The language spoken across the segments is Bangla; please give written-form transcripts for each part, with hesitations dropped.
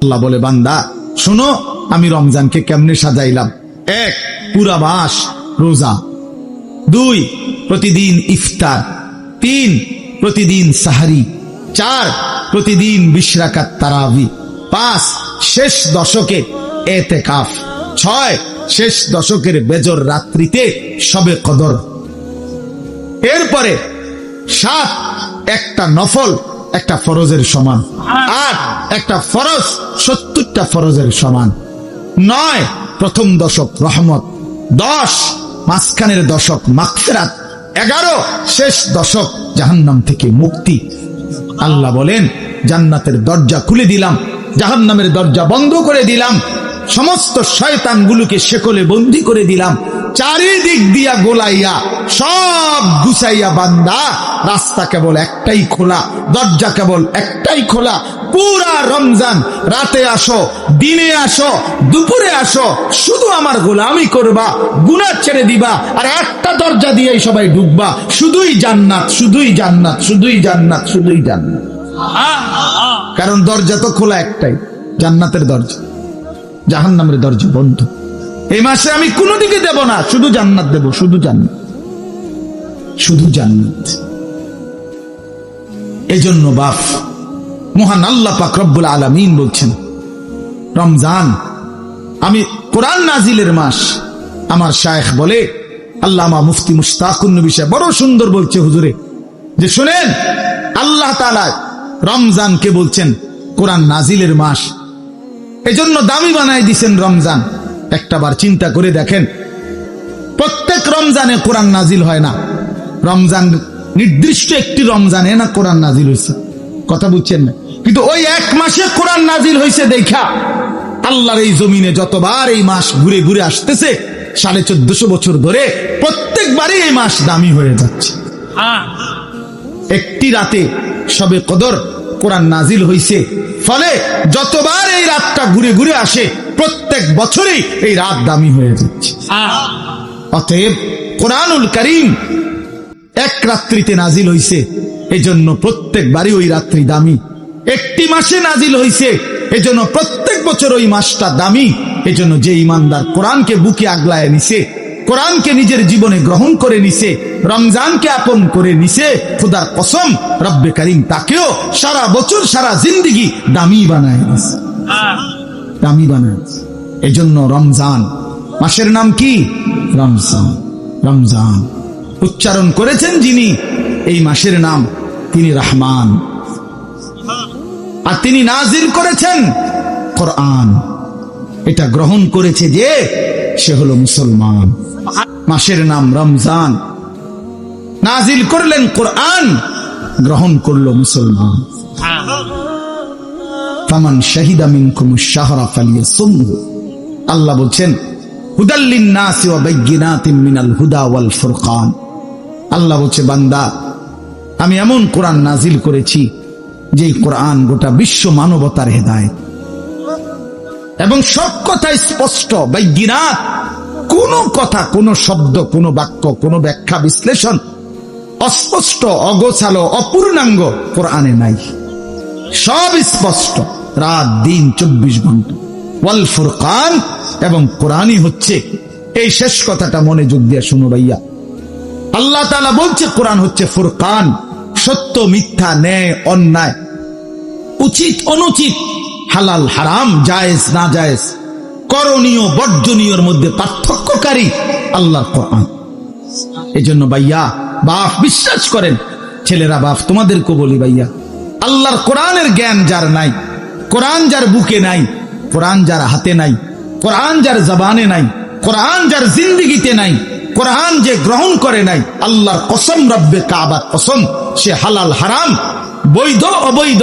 আল্লাহ বলে, বান্দা শোনো আমি রমজানকে কেমনে সাজাইলাম। 1, পুরা মাস রোজা। 2, প্রতিদিন ইফতার। 3, প্রতিদিন সাহারি। 4, প্রতিদিন 20 রাকাত তারাবি। 5, শেষ দশকে এতেকাফ। 6, শেষ দশকের বেজর রাত্রিতে শবে কদর। এরপরে 7, একটা নফল একটা ফরজের সমান। 8, একটা ফরজ 70টা ফরজের সমান। 9, প্রথম দশক রহমত। 10, মাঝখানের দশক মাগফিরাত। 11, শেষ দশক জাহান্নাম থেকে মুক্তি। আল্লাহ বলেন, জান্নাতের দরজা খুলে দিলাম, জাহান্নামের দরজা বন্ধ করে দিলাম, সমস্ত শয়তানগুলোকে শেকলে বন্দী করে দিলাম, চারিদিক দিয়া গোলাইয়া সব গুছাইয়া বান্দা রাস্তা কেবল একটাই খোলা, দরজা কেবল একটাই খোলা। পুরা রমজান রাতে আসো, দিনে আসো, দুপুরে আসো, শুধু আমার গোলামি করবা, গুনাহ ছেড়ে দিবা, আর একটা দরজা দিয়েই সবাই ঢুকবা। শুধুই জান্নাত, শুধুই জান্নাত, শুধুই জান্নাত, শুধুই জান্নাত। কারণ দরজা তো খোলা একটাই, জান্নাতের দরজা, জাহান্নামের দরজা বন্ধ। এই মাসে আমি কোনো দিকে দেব না, শুধু জান্নাত দেব, শুধু জান্নাত, শুধু জান্নাত। এজন্য বাপ মহান আল্লাহ পাক রব্বুল আলামিন বলছেন, রমজান আমি কোরআন নাজিলের মাস। আমার শায়েখ বলে, আল্লামা মুফতি মুশতাকুন নবী সাহেব বড় সুন্দর বলছে হুজুরে, যে শুনেন আল্লাহ তাআলা রমজানকে বলছেন কোরআন নাজিলের মাস, এজন্য দামি বানাই দিছেন রমজান। একটাবার চিন্তা করে দেখেন, প্রত্যেক রমজানে কোরআন নাজিল হয় না, রমজান নির্দিষ্ট একটি রমজানে না কোরআন নাজিল হয়েছে, কথা বুঝছেন না? কিন্তু ওই এক মাসে কোরআন নাজিল হয়েছে দেখা আল্লাহর এই জমিনে যতবার এই মাস ঘুরে ঘুরে আসতেছে 1450 বছর ধরে, প্রত্যেকবারই এই মাস দামি হয়ে যাচ্ছে। একটি রাতে শবে কদর কোরআন নাজিল হয়েছে, ফলে যতবার এই রাতটা ঘুরে ঘুরে আসে প্রত্যেক বছরই এই রাত দামি হয়ে যাচ্ছে। অতএব কোরআনুল কারীম এক রাত্রিতে নাজিল হইছে, এজন্য প্রত্যেকবারই ওই রাত্রি দামি। একটি মাসে নাজিল হইছে, এজন্য প্রত্যেক বছর ওই মাসটা দামি। এজন্য যে ইমানদার কোরআনকে বুকে আগলায় নিছে, কোরআনকে নিজের জীবনে গ্রহণ করে নিছে, রমজানকে আপন করে নিছে, খোদার কসম রব্বে কারীম তাকেও সারা বছর সারা জিন্দেগি দামি বানায় নিছে, দামি বানায় নিছে। এজন্য রমজান মাসের নাম কি? রমজান। রমজান উচ্চারণ করেছেন যিনি এই মাসের নাম, তিনি রহমান, আর তিনি নাজিল করেছেন কোরআন। এটা গ্রহণ করেছে যে সে হলো মুসলমান। মাসের নাম রমজান, নাজিল করলেন কোরআন, গ্রহণ করলো মুসলমান। ফামান শাহিদা মিনকুমুশ শাহরা ফালিয়াসুমহু। আল্লাহ বলছেন, হুদাল লিন-নাসি ওয়া বাইয়িনাতিন মিনাল হুদা ওয়াল ফুরকান। আল্লাহ বলছে, বান্দা আমি এমন কোরআন নাজিল করেছি যে কোরআন গোটা বিশ্ব মানবতার হেদায়েত, এবং সব কথা স্পষ্ট, বাইয়িনাত, কোন কথা, কোন শব্দ, কোন বাক্য, কোন ব্যাখ্যা বিশ্লেষণ অস্পষ্ট, অগোছালো, অপূর্ণাঙ্গ কোরআনে নাই, সব স্পষ্ট, রাত দিন 24 ঘন্টা। ওয়াল ফুরকান, এবং কোরআনই হচ্ছে, এই শেষ কথাটা মনোযোগ দিয়ে শুনো ভাইয়া, আল্লাহ তাআলা বলছে কোরআন হচ্ছে ফুরকান, সত্য মিথ্যা, ন্যায় অন্যায়, উচিত অনুচিত, হালাল হারাম, জায়েজ না জায়েজ, করণীয় বর্জনীয়র মধ্যে পার্থক্যকারী আল্লাহর কোরআন। এজন্য ভাইয়া বাপ বিশ্বাস করেন, ছেলেরা বাপ তোমাদেরকে বলি ভাইয়া, আল্লাহর কোরআনের জ্ঞান যার নাই, কোরআন যার বুকে নাই, কোরআন যার হাতে নাই, কোরআন যার জবানে নাই, কোরআন যার জিন্দেগিতে নাই, কোরআন যে গ্রহণ করে নাই, আল্লাহর কসম, রব্বে কাবার কসম, সে হালাল হারাম, বৈধ অবৈধ,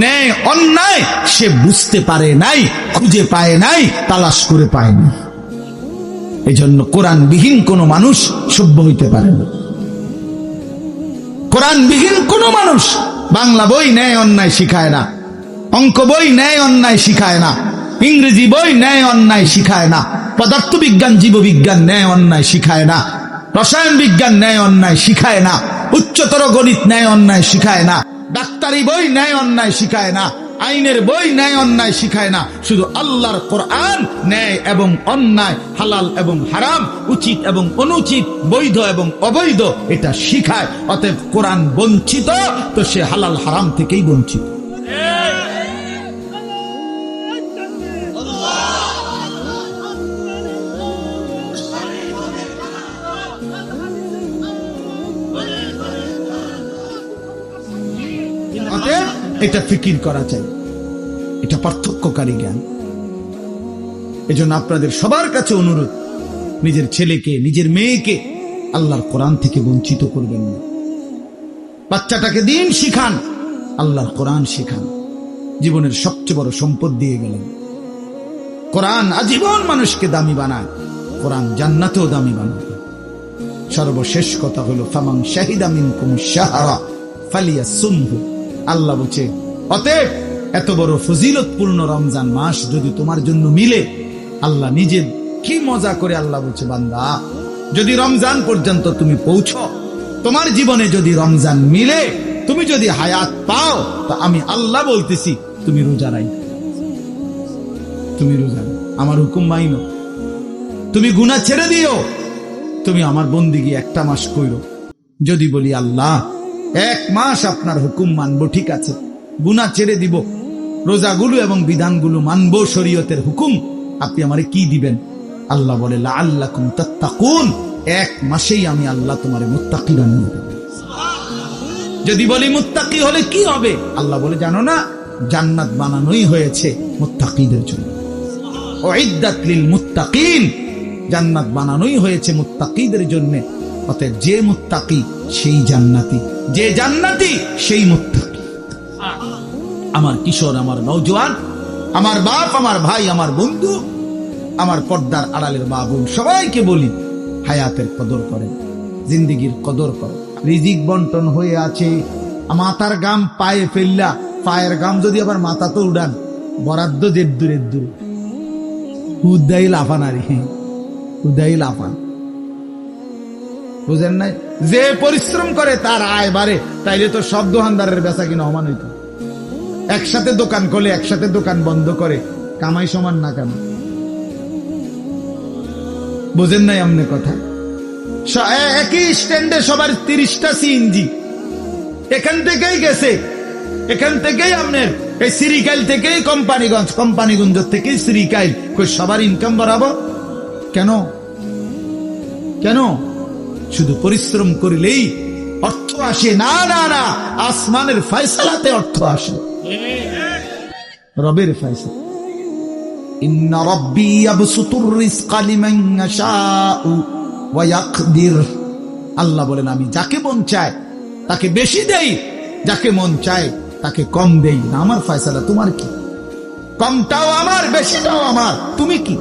ন্যায় অন্যায় সে বুঝতে পারে নাই, খুঁজে পায় নাই, তালাশ করে পায় না। এই জন্য কোরআন বিহীন কোন মানুষ সভ্য হইতে পারে না। কোরআন বিহীন কোন মানুষ বাংলা বই ন্যায় অন্যায় শিখায় না, অঙ্ক বই ন্যায় অন্যায় শিখায় না, ইংরেজি বই ন্যায় অন্যায় শিখায় না, পদার্থ বিজ্ঞান জীববিজ্ঞান ন্যায় অন্যায় শিখায় না, রসায়ন বিজ্ঞান ন্যায় অন্যায় শিখায় না, উচ্চতর গণিত ন্যায় অন্যায় শিখায় না, ডাক্তারি বই ন্যায় অন্যায় শিখায় না, আইনের বই ন্যায় অন্যায় শিখায় না, শুধু আল্লাহর কোরআন ন্যায় এবং অন্যায়, হালাল এবং হারাম, উচিত এবং অনুচিত, বৈধ এবং অবৈধ এটা শিখায়। অতএব কোরআন বঞ্চিত তো সে হালাল হারাম থেকেই বঞ্চিত। অতএব এটা ফিকির করা চাই, এটা পার্থক্যকারী জ্ঞান। এজন্য আপনাদের সবার কাছে অনুরোধ, নিজের ছেলেকে নিজের মেয়েকে আল্লাহর কোরআন থেকে বঞ্চিত করবেন না। বাচ্চাটাকে দিন শিখান, আল্লাহর কোরআন শিখান। জীবনের সবচেয়ে বড় সম্পদ দিয়ে গেলেন। কোরআন আজীবন মানুষকে দামি বানায়, কোরআন জান্নাতেও দামি বানায়। সর্বশেষ কথা হলো ফামান শাহিদা মিনকুম শাহরা ফালিয়াসুমহু। আল্লাহ বলছে অতএব এত বড় ফজিলতপূর্ণ রমজান মাস যদি তোমার জন্য মিলে, আল্লাহ নিজে কি মজা করে আল্লাহ বলছে, বান্দা যদি রমজান পর্যন্ত তুমি পৌঁছো, তোমার জীবনে যদি রমজান মিলে, তুমি যদি হায়াত পাও, তা আমি আল্লাহ বলতেছি তুমি রোজা রাখো, তুমি রোজা আমার হুকুম মাইনো, তুমি গুনাহ ছেড়ে দিও, তুমি আমার বন্দিগি একটা মাস কইরো। যদি বলি আল্লাহ 1 মাস আপনার হুকুম মানবো, ঠিক আছে, গুনাহ ছেড়ে দিব, রোজাগুলো এবং বিধানগুলো মানবো, শরীয়তের হুকুম, আপনি আমারে কি দিবেন? আল্লাহ বলে লাআল্লাকুম তাত্তাকুন, 1 মাসেই আমি আল্লাহ তোমারে মুত্তাকি বানিয়ে দেব। যদি বলি মুত্তাকি হলে কি হবে? আল্লাহ বলে জানো না, জান্নাত বানানোই হয়েছে মুত্তাকিদের জন্য। উইদ্দাত লিল মুত্তাকিন, জান্নাত বানানোই হয়েছে মুত্তাকিদের জন্য। অতএব যে মুত্তাকি সেই জান্নাতি, যে জান্নাতি সেই মুত্তাকি। আমার কিশোর, আমার নওজোয়ান, আমার বাপ, আমার ভাই, আমার বন্ধু, আমার পর্দার আড়ালের মা বোন, সবাইকে বলি হায়াতের কদর করেন, জিন্দেগির কদর করেন। রিজিক বন্টন হয়ে আছে, মাথার গাম পায়ে ফেললা, পায়ের গাম যদি আবার মাথা তো উড়ান, বরাদ্দ জের দূরের দূরে, উদাই লাফান, আর উদাই লাফান, বুঝেন নাই? যে পরিশ্রম করে তার আয় বাড়ে, তাইলে তো সব দোকানদারের বেচা কিনা সমান হইত। একসাথে দোকান খোলে, একসাথে দোকান বন্ধ করে, কামাই সমান না কেন? বুঝেন নাই আমনে কথা? একই স্ট্যান্ডে সবার 30টা সিএনজি, এখান থেকেই গেছে, এখান থেকেই আপনার এই সিরিকাইল থেকেই কোম্পানিগঞ্জ, কোম্পানিগঞ্জ থেকেই সিরিকাইল, সবার ইনকাম বাড়াবো কেন? কেন? শুধু পরিশ্রম করিলেই অর্থ আসে? না না না, আসমানের ফয়সালাতে অর্থ আসে, রবের ফয়সালা। ইন্না রাব্বী ইয়াবসুতুর রিজকা লিমান ইয়াশাউ ওয়া ইয়াকদির। আল্লাহ বলেন আমি যাকে মন চায় তাকে বেশি দেই, যাকে মন চায় তাকে কম দেই না। আমার ফয়সালা, তোমার কি? কমটাও আমার, বেশিটাও আমার, তুমি কি?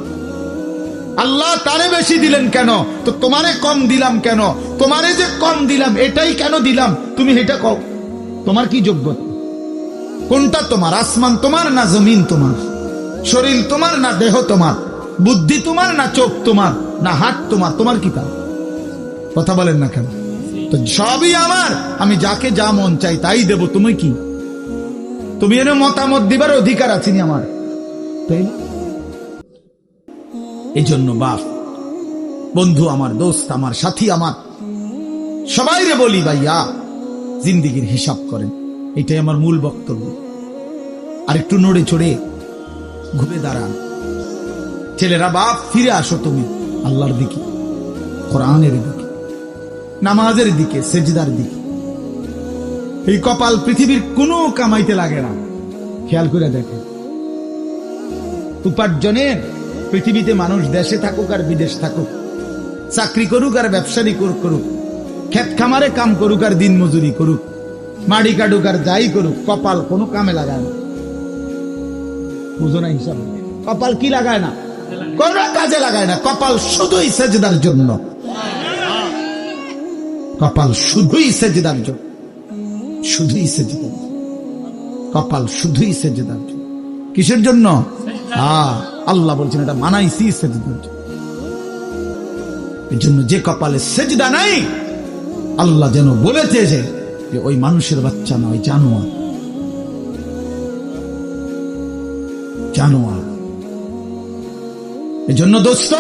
আল্লাহ তারে বেশি দিলেন কেন, তো তোমারে কম দিলাম কেন? তোমারে যে কম দিলাম এটাই কেন দিলাম, তুমি এটা কও। তোমার কি যোগ্যতা? কোনটা তোমার? আসমান তোমার না জমিন তোমার? শরীর তোমার না দেহ তোমার? বুদ্ধি তোমার না চোখ তোমার না হাত তোমার? তোমার কি তা? কথা বলেন না কেন? তো সবই আমার, আমি যাকে যা মন চাই তাই দেব। তুমি কি? তুমি এনে মতামত দিবার অধিকার আছে নি আমার? তাই এই জন্য বাপ, বন্ধু আমার, দোস্ত আমার, সাথী আমার, সবাই রে বলি ভাইয়া জিন্দিগির হিসাব করেন। এটাই আমার মূল বক্তব্য। আর একটু নড়ে চড়ে ঘুরে দাঁড়ান। ছেলেরা, বাপ ফিরে আসো তুমি আল্লাহর দিকে, কোরআনের দিকে, নামাজের দিকে, সেজদার দিকে। এই কপাল পৃথিবীর কোনো কামাইতে লাগে না। খেয়াল করে দেখেন, উপার্জনের পৃথিবীতে মানুষ দেশে থাকুক আর বিদেশ থাকুক, চাকরি করুক আর ব্যবসায়ী করুক, ক্ষেত খামারে কাম করুক আর দিন মজুরি করুক, মাড়ি কাটুক আর যাই করুক, কপাল কোনো কামে লাগায় না। বুঝো না হিসাব? কপাল কি লাগায় না? কোন কাজে লাগায় না। কপাল শুধুই সেজদার জন্য, কপাল শুধুই সেজদার জন্য, শুধুই সেজদার, কপাল শুধুই সেজদার জন্য। কিসের জন্য? আল্লাহ বলছেন এটা মানাইছি সেজদার জন্য। এই জন্য যে কপালে সেজদা নাই, আল্লাহ যেন বলেছে যে ওই মানুষের বাচ্চা নয়, জানোয়ার। জানোয়ার। এজন্য দোস্ত,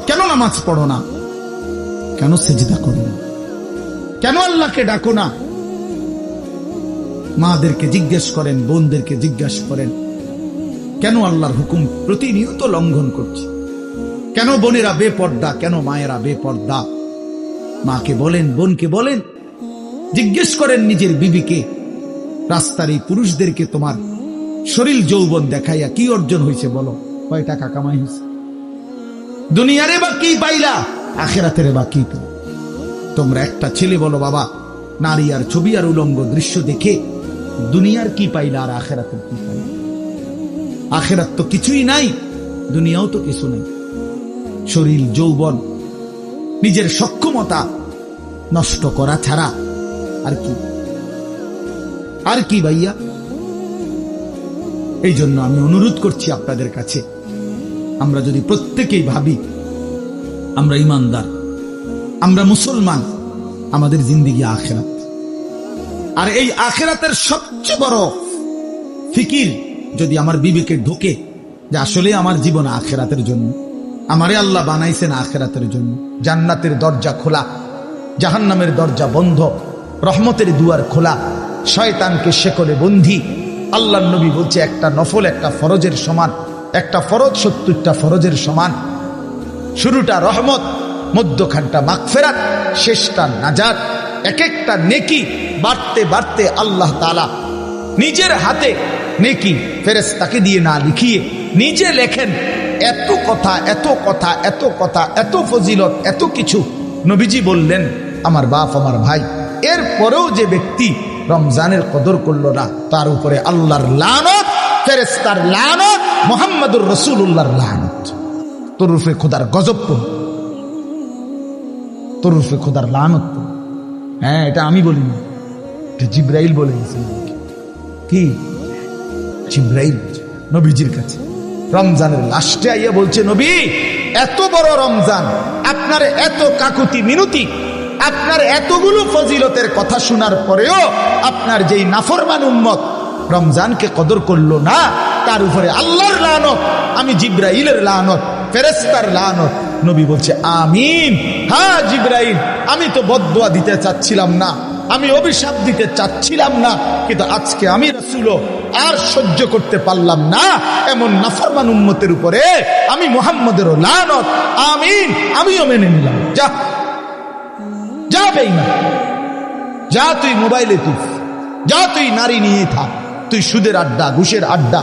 কেন নামাজ পড়ো না? কেন সেজদা করো না? কেন আল্লাহকে ডাকো না? মাদেরকে জিজ্ঞেস করেন, বোনদেরকে জিজ্ঞাসা করেন, কেন আল্লাহর হুকুম প্রতিনিয়ত লঙ্ঘন করছে? কেন বোনেরা বেপর্দা? কেন মায়েরা বেপর্দা? মাকে বলেন, বোনকে বলেন, জিজ্ঞেস করেন নিজের বিবিকে, রাস্তার এই পুরুষদেরকে তোমার শরীর যৌবন দেখাইয়া কি অর্জন হয়েছে বলো? কয় টাকা কামাই হয়েছে? দুনিয়ারে বা কি পাইলা? আখিরাতের বা কি পেলা? তোমরা একটা ছেলে বলো, বাবা, নারী আর ছবি আর উলঙ্গ দৃশ্য দেখে দুনিয়ার কি পাইলা আর আখিরাতের কি পাইলা? আখিরাত তো কিছুই নাই, দুনিয়াও তো কিছু নেই। শরীর যৌবন, নিজের সক্ষমতা নষ্ট করা ছাড়া আর কি? আর কি ভাইয়া? এই জন্য আমি অনুরোধ করছি আপনাদের কাছে, আমরা যদি প্রত্যেকেই ভাবি আমরা ইমানদার, আমরা মুসলমান, আমাদের জিন্দেগি আখিরাত, আর এই আখিরাতের সবচেয়ে বড় ফিকির যদি আমার বিবেকে ঢোকে যে আসলে আমার জীবন আখিরাতের জন্য, আমারে আল্লাহ বানাইছেন আখিরাতের জন্য, জান্নাতের দরজা খোলা, জাহান্নামের দরজা বন্ধ, রহমতের দুয়ার খোলা, শয়তানকে শেকলে বন্দী। আল্লাহর নবী বলছে একটা নফল একটা ফরজের সমান, একটা ফরজ 70টা ফরজের সমান। শুরুটা রহমত, মধ্যখানটা মাগফিরাত, শেষটা নাজাত। এক একটা নেকি বাড়তে বাড়তে আল্লাহ তাআলা নিজের হাতে নেকি ফেরেশতাকে দিয়ে না লিখিয়ে নিজে লেখেন। এত কথা, এত কথা, এত কথা, এত ফজিলত, এত কিছু নবীজি বললেন আমার বাপ, আমার ভাই। এরপরেও যে ব্যক্তি রমজানের কদর করলো না, তার উপরে আল্লাহর লানত, ফেরেশতার লানত, মুহাম্মদুর রাসূলুল্লাহর লানত। তোর উপরে খোদার গজব পড়ল, তোর উপরে খোদার লানত পড়ল। হ্যাঁ, এটা আমি বলিনি, এটা জিবরাইল বলে গেছে। কি? জিবরাইল নবীজির কাছে রমজানের লাস্টে আইয়া বলছে, নবী, এত বড় রমজান, আপনার এত কাকুতি মিনতি, আপনার এতগুলো ফজিলতের কথা শোনার পরেও আপনার যেই নাফরমান উম্মত রমজানকে কদর করলো না, তার উপরে আল্লাহর লানত, আমি জিবরাইলের লানত, ফেরেশতার লানত। নবী বলছে আমিন। হ্যাঁ জিবরাইল, আমি তো বদদুয়া দিতে চাচ্ছিলাম না, আমি অভিশাপ দিতে চাচ্ছিলাম না, কিন্তু আজকে আমি রাসূলও আর সহ্য করতে পারলাম না এমন নাফরমান উম্মতের উপরে আমি মুহাম্মদেরও লানত। আমিন, আমিও মেনে নিলাম। যা যা বেঈমান, যা তুই মোবাইলে, তুই যা, তুই নারী নিয়ে থাক, তুই সুদের আড্ডা, ঘুষের আড্ডা,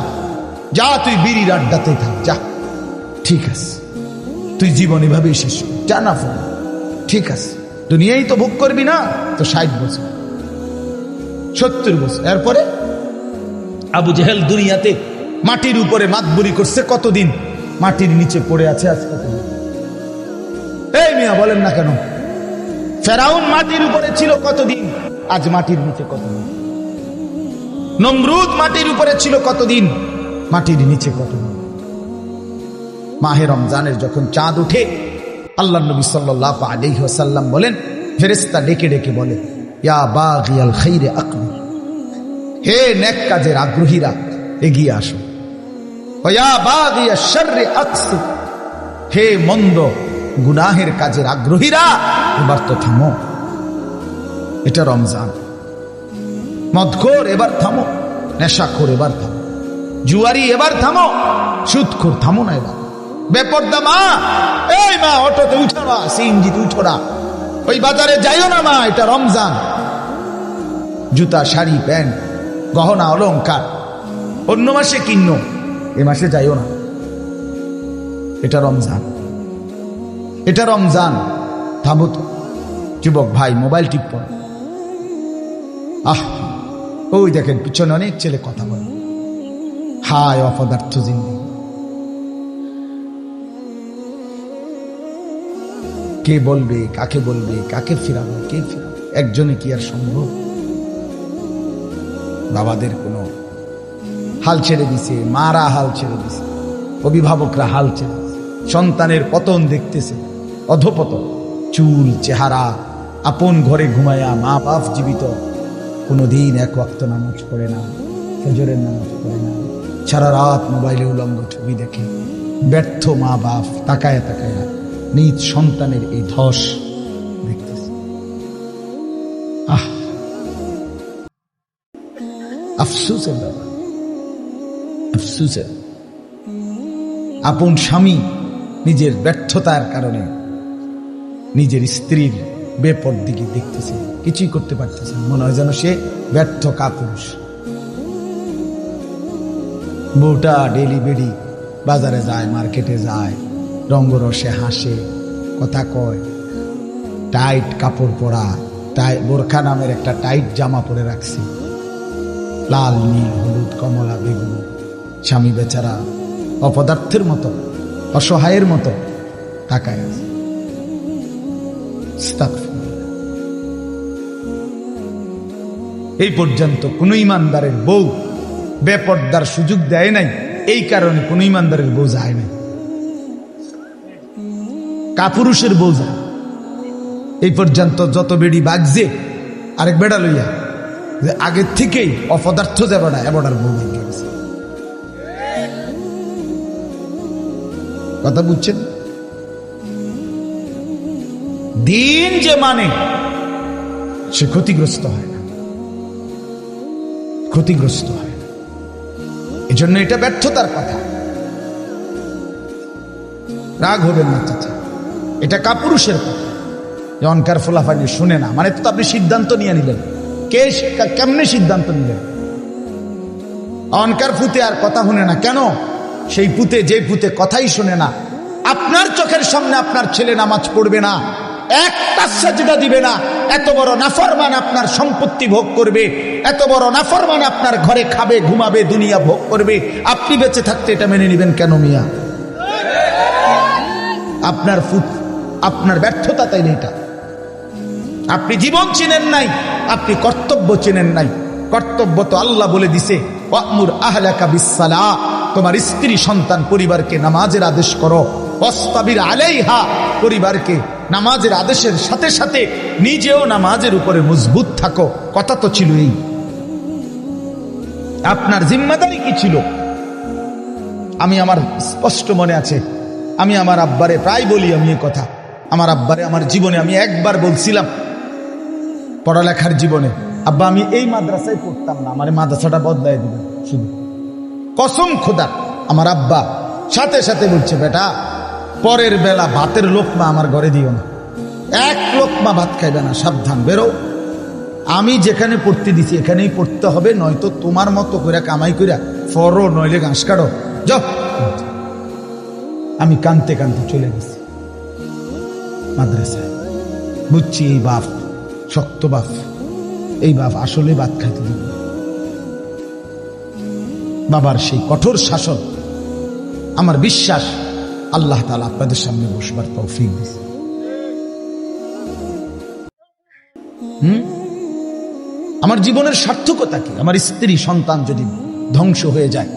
যা তুই বিড়ির আড্ডাতে থাক, যা, ঠিক আছে, তুই জীবন এভাবেই শেষ কর, যা না ফোন, ঠিক আছে, দুনিয়ায় তো ভোগ করবি না তো 60 বছর 70 বছর। এরপরে আবু জেহেল দুনিয়াতে মাটির উপরে মাতবুরি করছে কতদিন, মাটির নিচে পড়ে আছে আজ কতদিন? এই মিয়া বলেন না কেন? ফেরাউন মাটির উপরে ছিল কতদিন, আজ মাটির নিচে কতদিন? নমরুদ মাটির উপরে ছিল কতদিন, মাটির নিচে কতদিন? মাহে রমজানের যখন চাঁদ উঠে, আল্লাহ নবী সাল্লাল্লাহু আলাইহি ওয়াসাল্লাম বলেন, ফেরেশতা ডেকে ডেকে বলে, ইয়া বাগিয়াল খাইরে আকবিল, হে নেক কাজের আগ্রহীরা এগিয়ে আসো, ওয়া বাগিয়াশ শাররি আকসির, হে মন্দ গুনাহের কাজের আগ্রহীরা এবার তো থামো। এটা রমজান। মদখোর এবার থামো, নেশাখোর এবার থামো, জুয়ারি এবার থামো, সুদখোর থামো না এবার। বেপর্দা মা, এই মা অটোতে উঠো না, সিএনজিতে উঠো না, ওই বাজারে যাইও না মা, এটা রমজান। জুতা, শাড়ি, প্যান্ট, গহনা, অলংকার অন্য মাসে কিনো, এ মাসে যাইও না, এটা রমজান, এটা রমজান। থামো তো যুবক ভাই, মোবাইল টিপ। আহ, ওই দেখেন পিছনে অনেক ছেলে কথা বলে, হায় অপদার্থ জিন্দেগি। কে বলবে, কাকে বলবে, কাকে ফিরাবে, কে ফিরাবে? একজনে কি আর সম্ভব? বাবাদের কোনো হাল ছেড়ে দিছে, মারা হাল ছেড়ে দিছে, অভিভাবকরা হাল ছেড়ে দিছে, সন্তানের পতন দেখতেছে, অধপতন, চুল, চেহারা, আপন ঘরে ঘুমায়া, মা বাপ জীবিত, কোনোদিন এক ওয়াক্ত নামাজ পড়ে না, ফজরের নামাজ পড়ে না, সারা রাত মোবাইলে উলঙ্গ ছবি দেখে, ব্যর্থ মা বাপ তাকায় তাকায় নিজ সন্তানের এই ধস দেখতেছে। আফসোসের ব্যাপার, আফসোসের। আপন স্বামী নিজের ব্যর্থতার কারণে নিজের স্ত্রীর বেপরদিকে দেখতেছে, কিছুই করতে পারতেছে, মনে হয় যেন সে ব্যর্থ কাপুরুষ। বউটা ডেলি বেডি বাজারে যায়, মার্কেটে যায়, রঙ্গরসে হাসে, কথা কয়, টাইট কাপড় পরা, বোরখা নামের একটা টাইট জামা পরে রাখছে, লাল নীল হলুদ কমলা বেগুন। স্বামী বেচারা অপদার্থের মতো, অসহায়ের মতো তাকায় আছে। এই পর্যন্ত কোন ইমানদারের বউ বেপর্দার সুযোগ দেয় নাই, এই কারণে কোন ইমানদারের বউ যায় নাই, কাপুরুষের বউ যায়। এই পর্যন্ত যত বেড়ি বাগছে আরেক বেড়া লইয়া যে আগের থেকেই অপদার্থ যাবে না, এবারের বউ ভেঙে গেছে। কথা বুঝছেন? দিন যে মানে সে ক্ষতিগ্রস্ত হয় না, ক্ষতিগ্রস্ত হয় না। এজন্য এটা ব্যর্থতার কথা, রাগ হবেন না চাচা, এটা কাপুরুষের কথা। অনকার ফোলাফানি শুনে না মানে তো আপনি সিদ্ধান্ত নিয়ে নিলেন, কেমনে সিদ্ধান্ত নিলেন? অনকার পুতে আর কথা শুনে না কেন? সেই পুতে, যে পুতে কথাই শুনে না, আপনার চোখের সামনে আপনার ছেলে নামাজ পড়বে না, একটা সাজদা দিবে না, এত বড় নাফরমান আপনার সম্পত্তি ভোগ করবে, এত বড় নাফরমান আপনার ঘরে খাবে ঘুমাবে দুনিয়া ভোগ করবে, আপনি বেঁচে থাকতে এটা মেনে নেবেন কেন মিয়া? আপনার ব্যর্থতা, তাই না? এটা আপনি জীবন চিনেন নাই, আপনি কর্তব্য চিনেন নাই। কর্তব্য তো আল্লাহ বলে দিছে, ওয়া'মুর আহলাকা বিসসালাহ, তোমার স্ত্রী সন্তান পরিবারকে নামাজের আদেশ করো, ওয়াসতাবির আলাইহা, পরিবারকে নামাজের আদেশের সাথে সাথে নিজেও নামাজের উপরে মজবুত থাকো। কথা তো ছিল এই। আপনার জিম্মাদারি কি ছিল? আমি আমার স্পষ্ট মনে আছে, আমি আমার আব্বারে প্রায় বলি, আমি এই কথা আমার আব্বারে আমার জীবনে আমি একবার বলছিলাম, পড়ালেখার জীবনে, আব্বা আমি এই মাদ্রাসায় পড়তাম না, আমার মাদ্রাসাটা বদলাই দিবেন শুধু। কসম খোদা, আমার আব্বা সাথে সাথে বলছে, বেটা পরের বেলা ভাতের লোকমা আমার ঘরে দিও না, এক লোকমা ভাত খাইবে না, সাবধান, বেরো। আমি যেখানে পড়তে দিছি এখানেই পড়তে হবে, নয়তো তোমার মতো করে কামাই কইরা ফরো, নইলে ঘাস কাটো, যাও। আমি কানতে কানতে চলে গেছি মাদ্রাসায়। বুঝছি এই বাপ শক্ত বাপ, এই বাপ আসলে ভাত খাইতে দিব। বাবার সেই কঠোর শাসন, আমার বিশ্বাস আল্লাহ তাআলা আপনাদের সামনে বসবার তৌফিক দিয়েছে। আমার জীবনের সার্থকতা কি? আমার স্ত্রী সন্তান যদি ধ্বংস হয়ে যায়,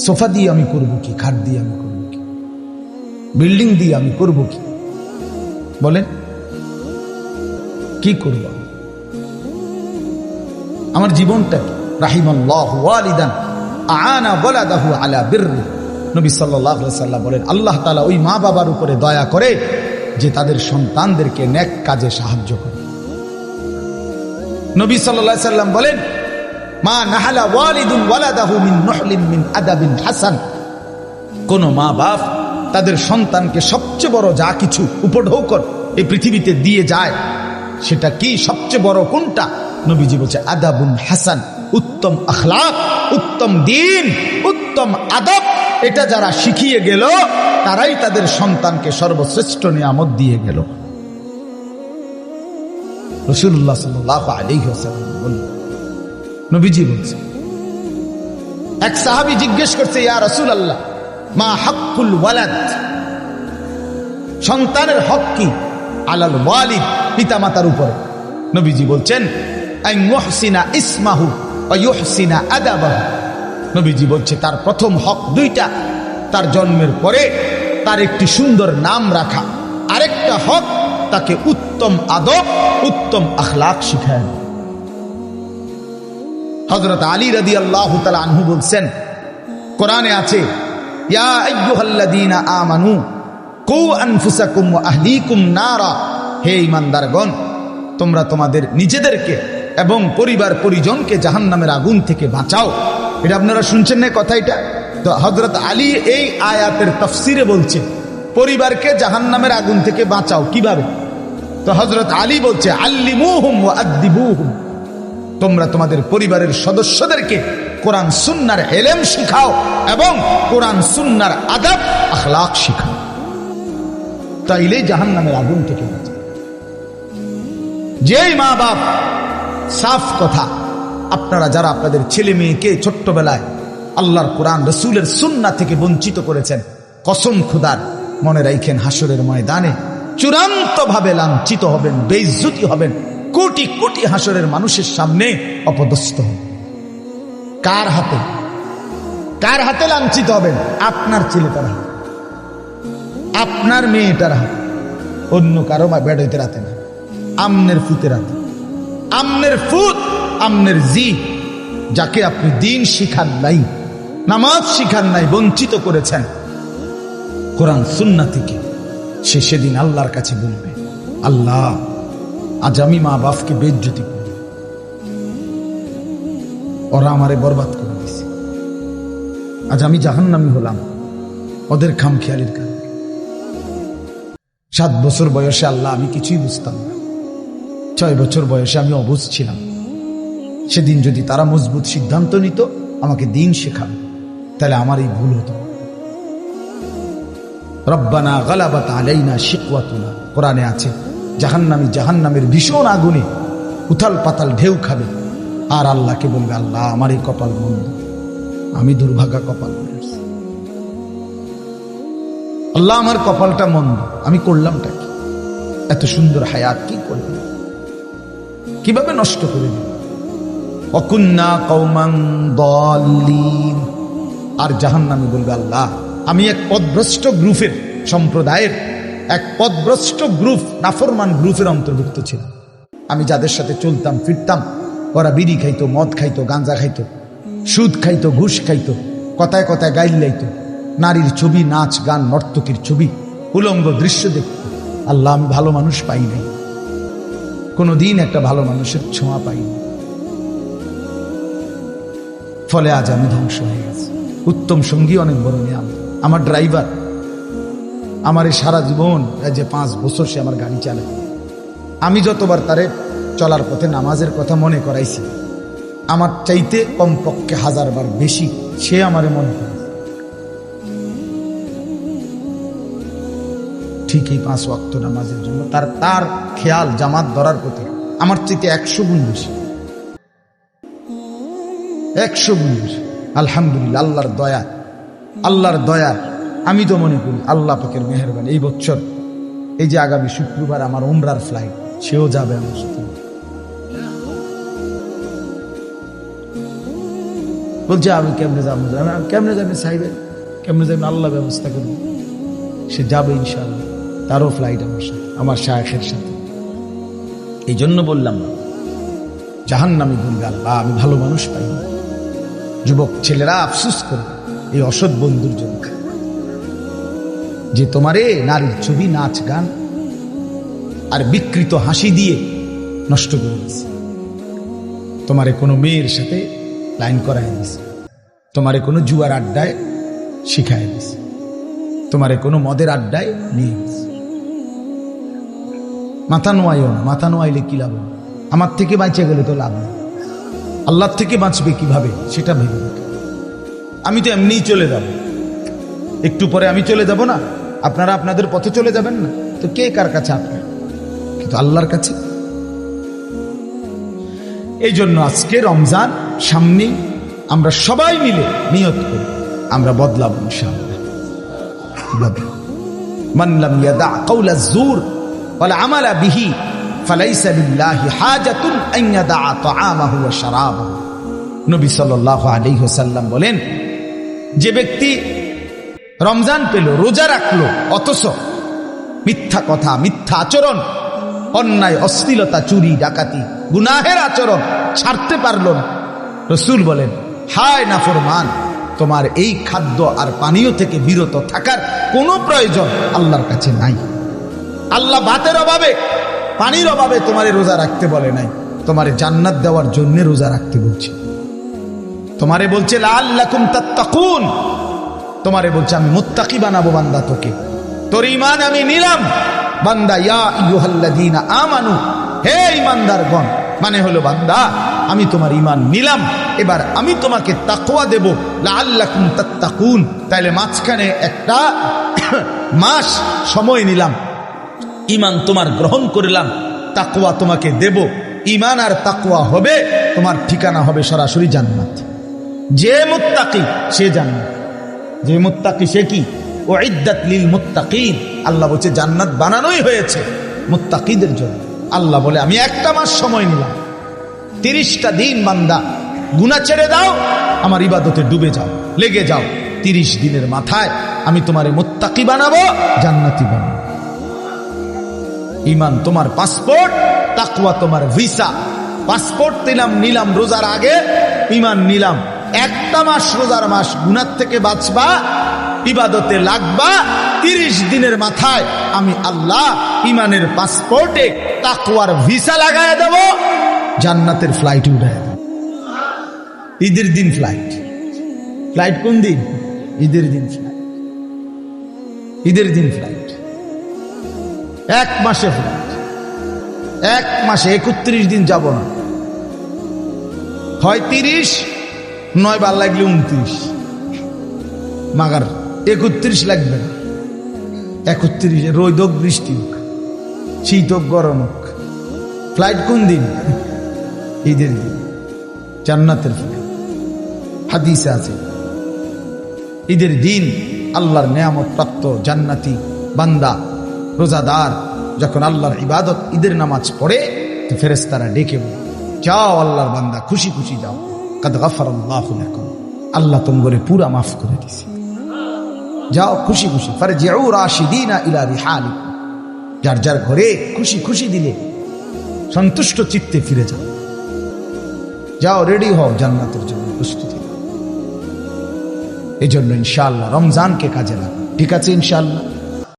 সোফা দিয়ে আমি করব কি? খাট দিয়ে আমি করব কি? বিল্ডিং দিয়ে আমি করব কি? বলেন কি করব? আমার জীবনটা কি? রাহিমাল্লাহু ওয়ালিদান আ'আনা ওয়ালাদাহু আলা বিররি, নবী সাল্লাল্লাহু আলাইহি ওয়াসাল্লাম বলেন, আল্লাহ তাআলা ওই মা বাবার উপরে দয়া করে যে তাদের সন্তানদেরকে নেক কাজে সাহায্য করে। নবী সাল্লাল্লাহু আলাইহি ওয়াসাল্লাম বলেন, মা নাহালা ওয়ালিদুন ওয়ালাদাহু মিন নুহলিন মিন আদাবিন হাসান, কোন মা বাপ তাদের সন্তানকে সবচেয়ে বড় যা কিছু উপঢৌকন এই পৃথিবীতে দিয়ে যায়, সেটা কি? সবচেয়ে বড় কোনটা? নবীজি বলছে আদাবুন হাসান, উত্তম আখলাক, উত্তম দিন, উত্তম আদব। এটা যারা শিখিয়ে গেল তারাই তাদের সন্তানকে সর্বশ্রেষ্ঠ নিয়ামত দিয়ে গেল। রাসূলুল্লাহ সাল্লাল্লাহু আলাইহি ওয়াসাল্লাম বললেন, নবীজি বলছে, এক সাহাবী জিজ্ঞেস করছে, ইয়া রাসূলুল্লাহ মা হাক্কুল ওয়ালাদ, সন্তানের হক কি? আলাল ওয়ালিদ, পিতামাতার উপরে। নবীজি বলছেন, আন ইউহসিনা ইসমাহু ওয়া ইউহসিনা আদাবাহু। নবীজি বলছে তার প্রথম হক দুইটা, তার জন্মের পরে তার একটি সুন্দর নাম রাখা, আরেকটা হক তাকে উত্তম আদব, উত্তম আখলাক শিখায়। হযরত আলী রাদিয়াল্লাহু তাআলা আনহু বলছেন, কোরআনে আছে, ইয়া আইয়ুহাল্লাযীনা আমানু কু আনফুসাকুম ওয়া আহলিকুম নারা, হে ঈমানদারগণ, তোমরা তোমাদের নিজেদেরকে এবং পরিবার পরিজনকে জাহান্নামের আগুন থেকে বাঁচাও। এটা আপনারা শুনছেন না কথা? এটা তো হযরত আলী এই আয়াতের তাফসিরে বলছে পরিবারকে জাহান্নামের আগুন থেকে বাঁচাও কিভাবে? তো হযরত আলী বলছে, আল্লিমুহুম ওয়া আদ্দিবুহুম, তোমরা তোমাদের পরিবারের সদস্যদেরকে কোরআন সুন্নাহর ইলম শিখাও এবং কোরআন সুন্নাহর আদব আখলাক শিখাও, তাইলে জাহান্নামের আগুন থেকে বাঁচাও। যেই মা বাপ, সাফ কথা, আপনারা যারা আপনাদের ছেলে মেয়েকে ছোট্টবেলায় আল্লাহর কোরআন রাসূলের সুন্নাহ থেকে বঞ্চিত করেছেন, কসম খুদার, মনে রাখেন হাসরের ময়দানে চূড়ান্ত ভাবে লাঞ্ছিত হবেন, বেইজ্জতি হবেন, কোটি কোটি হাসরের মানুষের সামনে অপদস্থ হবেন। কার হাতে? কার হাতে লাঞ্ছিত হবেন? আপনার ছেলেটার হাতে, আপনার মেয়েটার হাতে, অন্য কারো বেড়াইতে রাতে না, আমনের ফুতের হাতে। আমনের ফুত, আমনের জি, যাকে আপনি দিন শিখান নাই, নামাজ শিখান নাই, বঞ্চিত করেছেন কোরআন সুন্নাহ থেকে, সে সেদিন আল্লাহর কাছে বলবে, আল্লাহ আজ আমি মা বাপকে বেইজ্জতি করি, ওরা আমারে বরবাদ করে দিছে, আজ আমি জাহান্নামী হলাম ওদের খামখেয়ালির কারণে। 7 বছর বয়সে আল্লাহ আমি কিছুই বুঝতাম না, 6 বছর বয়সে আমি অবুঝ ছিলাম, সেদিন যদি তারা মজবুত সিদ্ধান্ত নিত আমাকে দিন শেখাবে, তাহলে আমার এই ভুল হতো। রব্বানা গালাবাত আলাইনা শিকওয়াতুনা, কোরআনে আছে জাহান্নামী জাহান্নামের ভীষণ আগুনে উথাল পাতাল ঢেউ খাবে, আর আল্লাহকে বলবে, আল্লাহ আমার এই কপাল মন্দ, আমি দুর্ভাগা কপাল করেছি, আল্লাহ আমার কপালটা মন্দ, আমি করলামটা কি? এত সুন্দর হায়াত কি করলাম, কিভাবে নষ্ট করে দিল? ওয়াকুন্না কওমান দাল্লিন, আর জাহান্নামী বলবে, আল্লাহ আমি এক পথভ্রষ্ট গ্রুপের, সম্প্রদায়ের এক পথভ্রষ্ট গ্রুপ, নাফরমান গ্রুপের অন্তর্ভুক্ত ছিলাম। আমি যাদের সাথে চলতাম ফিরতাম, ওরা বিড়ি খাইতো, মদ খাইতো, গাঁজা খাইতো, সুদ খাইতো, ঘুষ খাইতো, কথায় কথায় গাইল লাইতো, নারীর ছবি, নাচ গান, নর্তকীর ছবি, উলঙ্গ দৃশ্য দেখত। আল্লাহ আমি ভালো মানুষ পাই নাই, কোনোদিন একটা ভালো মানুষের ছোঁয়া পাইনি, ফলে আজ আমি ধ্বংস হয়ে গেছি। উত্তম সঙ্গী অনেক বড় নিয়ামত। আমার ড্রাইভার আমার এই সারা জীবন, যে 5 বছর সে আমার গাড়ি চালায়, আমি যতবার তারে চলার পথে নামাজের কথা মনে করাইছি, আমার চাইতে কমপক্ষে 1000 বার বেশি সে আমারে মনে করে। ঠিকই 5 ওয়াক্ত নামাজের জন্য তার খেয়াল জামাত ধরার প্রতি আমার চাইতে 100 গুণ বেশি, 100 গুণ বেশি। আলহামদুলিল্লাহ, আল্লাহর দয়া, আল্লাহর দয়া। আমি তো মনে করি আল্লাহ পাকের মেহেরবানি, এই বছর এই যে আগামী শুক্রবার আমার উমরার ফ্লাইট, সেও যাবে আমার সাথে। বলছে আমি কেমনে যাবো, কেমনে যাবে সাহেবের, কেমনে যাবে, আল্লাহ ব্যবস্থা করবো। সে যাবে ইনশাআল্লাহ, তারও ফ্লাইট আমার সাথে, আমার শায়েখের সাথে। এই জন্য বললাম জাহান্নামী বলবে, আল্লাহ আমি ভালো মানুষ পাই না। যুবক ছেলেরা আফসোস করে এই অসৎ বন্ধুর জন্য, যে তোমারে নারীর ছবি, নাচ গান আর বিকৃত হাসি দিয়ে নষ্ট করে দিয়েছে। তোমারে কোনো মেয়ের সাথে লাইন করাই দিয়েছে, তোমারে কোনো জুয়ার আড্ডায় শিখাই দিয়েছে, তোমারে কোনো মদের আড্ডায় নিয়ে গেছে। মাথা নোয়াইও না, মাথা নোয়াইলে কি লাভ? আমার থেকে বাঁচে গেলে তো লাভ নেই, আল্লাহর থেকে বাঁচবে কিভাবে সেটা ভেবে দেখো। আমি তো এমনিই চলে যাব, একটু পরে আমি চলে যাব না, আপনারা আপনাদের পথে চলে যাবেন না, তো কে কার কাছে আপনার? কিন্তু আল্লাহর কাছে। এই জন্য আজকে রমজান সামনে, আমরা সবাই মিলে নিয়ত করি আমরা বদলাবো ইনশাআল্লাহ। মান লাম ইয়াদা কাওলা যুর ওয়াল আমালা বিহি ফালাইসা লিল্লাহি হাজাতুন আন ইয়াদা তাআমাহু ওয়া শারাবাহু। নবী সাল্লাল্লাহু আলাইহি ওয়াসাল্লাম বলেন, যে ব্যক্তি রমজান পেল, রোজা রাখলো, অথচ মিথ্যা কথা, মিথ্যা আচরণ, অন্যায়, অশ্লীলতা, চুরি, ডাকাতি, গুনাহের আচরণ ছাড়তে পারল না, রাসূল বলেন, হায় নাফরমান, তোমার এই খাদ্য আর পানীয় থেকে বিরত থাকার কোনো প্রয়োজন আল্লাহর কাছে নাই। আল্লাহ ভাতের অভাবে পানির অভাবে তোমারে রোজা রাখতে বলে নাই, তোমারে জান্নাত দেওয়ার জন্য রোজা রাখতে বলছে। তোমারে বলছে লাআল্লাকুম তাত্তাকুন, তোমারে বলছে আমি মুত্তাকি বানাবো বান্দা তোকে। তোর ঈমান আমি নিলাম বান্দা, ইয়া আইয়ুহাল্লাযীনা আমানু, হে ঈমানদারগণ, মানে হলো বান্দা আমি তোমার ঈমান নিলাম, এবার আমি তোমাকে তাকওয়া দেব, লাআল্লাকুম তাত্তাকুন। তাইলে মাঝখানে একটা মাস সময় নিলাম, ঈমান তোমার গ্রহণ করলাম, তাকওয়া তোমাকে দেব। ঈমান আর তাকওয়া হবে, তোমার ঠিকানা হবে সরাসরি জান্নাত। যে মুত্তাকি সে জান্নাত, যে মুত্তাকি সে কি? উইদ্দাত লিল মুত্তাকিন, আল্লাহ বলছে জান্নাত বানানোই হয়েছে মুত্তাকিদের জন্য। আল্লাহ বলে আমি একটা মাস সময় নিলাম, 30টা দিন বান্দা গুনাহ ছেড়ে দাও, আমার ইবাদতে ডুবে যাও, লেগে যাও। 30 দিনের মাথায় আমি তোমারে মুত্তাকি বানাবো, জান্নাতি বানাবো। ঈমান তোমার পাসপোর্ট, তাকওয়া তোমার ভিসা। পাসপোর্ট নিলাম রোজার আগে, ঈমান নিলাম। একটা মাস রোজার মাস, গুনাহ থেকে বাঁচবা, ইবাদতে লাগবা। 30 দিনের মাথায় আমি আল্লাহ ঈমানের পাসপোর্টে তাকওয়ার ভিসা লাগায় দেব, জান্নাতের ফ্লাইট উঠায় দেব। ঈদের দিন ফ্লাইট। ফ্লাইট কোন দিন? ঈদের দিন ফ্লাইট। ঈদের দিন ফ্লাইট। 1 মাসে ফ্লাইট। 1 মাসে 31 দিন যাব না, হয় 30, নয় বার লাগলে 29, মাগার 31 লাগবে না। 31 রোদ হোক বৃষ্টি হোক, শীত হোক গরম হোক, ফ্লাইট কোন দিন? ঈদের দিন, জান্নাতের ফ্লাইট। হাদিসে আছে ঈদের দিন আল্লাহর নেয়ামত প্রাপ্ত জান্নাতি বান্দা রোজাদার যখন আল্লাহর ইবাদত ঈদের নামাজ পড়ে, তো ফেরেশতারা ডেকে বলে, যাও আল্লাহর বান্দা, খুশি খুশি যাও, কাদ গাফারাল্লাহু লাকুম, আল্লাহ তোমাকে পুরা মাফ করে দিয়েছে, যাও খুশি খুশি। ফারজিউ রাশিদিনা ইলা রিহালিকুম, যার যার ঘরে খুশি খুশি দিলে সন্তুষ্ট চিত্তে ফিরে যাও, যাও রেডি হও জান্নাতের জন্য প্রস্তুতি। এই জন্য ইনশাআল্লাহ রমজানকে কাজে লাগাও, ঠিক আছে ইনশাআল্লাহ।